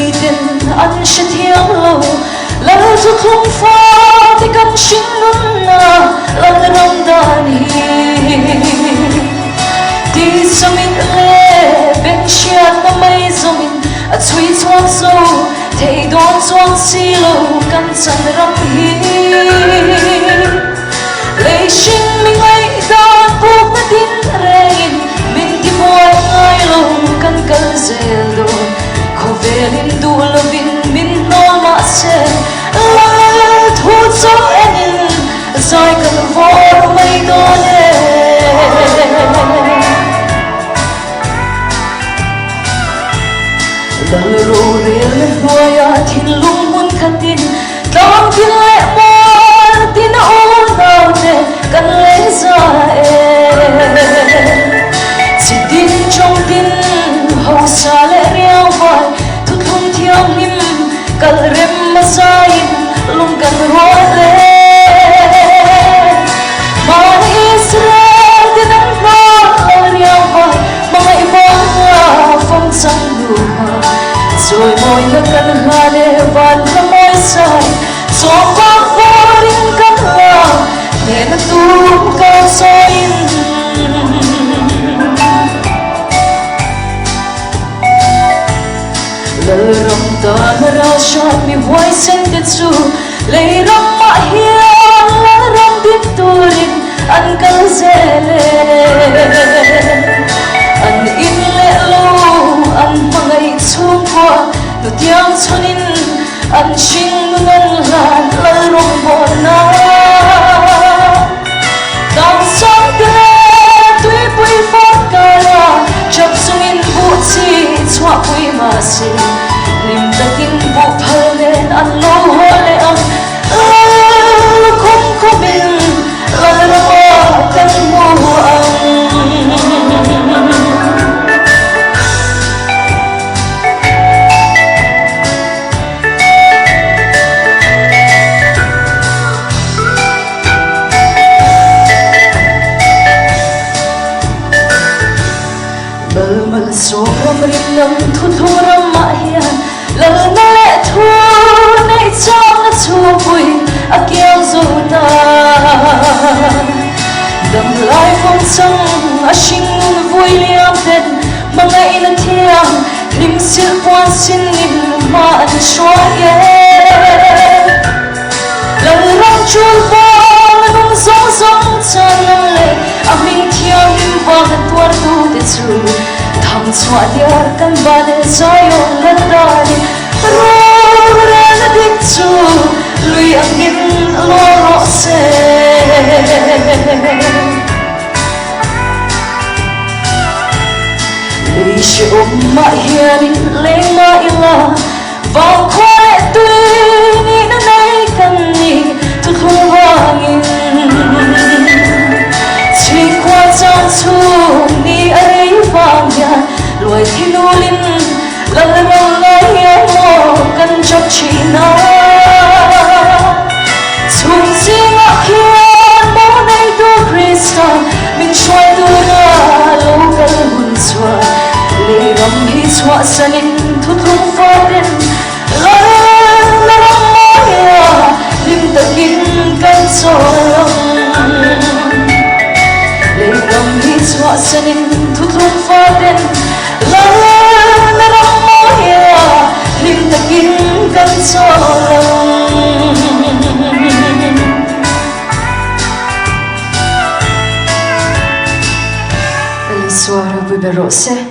mi tin anh sẽ thiêng lâu lời dù không pha thì cần chính luôn na lần lòng đàn hi đi cho mình lệ bên chia nó mây cho mình a chui chuang sâu thấy đón chuang xì lâu căn chân rắm hi lấy sinh mình ấy đàn buộc nó tin rain mình đi buồn ngay lâu căn căn dễ đâu khó về nên đủ là vinh mình nó mà sẽ là thu cho em rồi cần vô mây đó nè lần rồi lên đuôi thiên lung muốn khát tin đón tin lệ mơ tin ôn nào nè cần lấy ra chỉ tin trong tin hậu xa lệ riêng vai thu thun thiêng him cần rem mà sai lung cần rót lên mà Israel tin anh vào riêng vai mà ngày vang phong trăng đủ rồi môi nước cần hà lệ vàn là môi sai gió vang vô đến căn là để nó tu cao soi lời rong ta nó ra shot mi voice send it to lấy rong mà hiền lá rong biết turin anh cần dễ anh in lệ lâu anh mà ngày xuống qua nó tiếng chunin anh xin ngân là lời rong bỏ na đang sống thế tuy bụi phát cả chập sungin vụ chi chua bụi mà xin niềm ta kinh vụ phơi lên anh lâu hoa lệ ông không có mình lời rong cần mua anh mà số ram rin nằm thu thu ram mãi hiền lời nó lệ thu nay trong nó chua vui a kéo dù ta đầm lại phong trăng a sinh vui liam tên mà ngày nó thiêng lim siêu quan xin nhìn mà anh xóa lời ram chua vang nung gió gió chân nâng lệ a mình thiêng lim vang tuan tu để chu thằng xóa điar căn ba để gió yon lần đài rồi ra đích chu lui ăn nhìn lo rõ se lấy sự ôm mãi hiền lấy mãi là vòng khoe tuy ni nó nay cần ni tôi không vang chỉ qua trang chuông ni ấy vàng nhà loài thiên u linh lần lần nói em mò cần cho chị nó chuông riêng ở kia bố nay tu Crusade mình xoay tu ra lâu cần buồn xóa lấy lòng hi xóa sanin thu thung phá đến lần lần nói lim ta kinh cần cho lấy lòng hi xóa sanin thu thung phá đến lần lần nói lim ta kinh cần cho Soir, vous berrosez.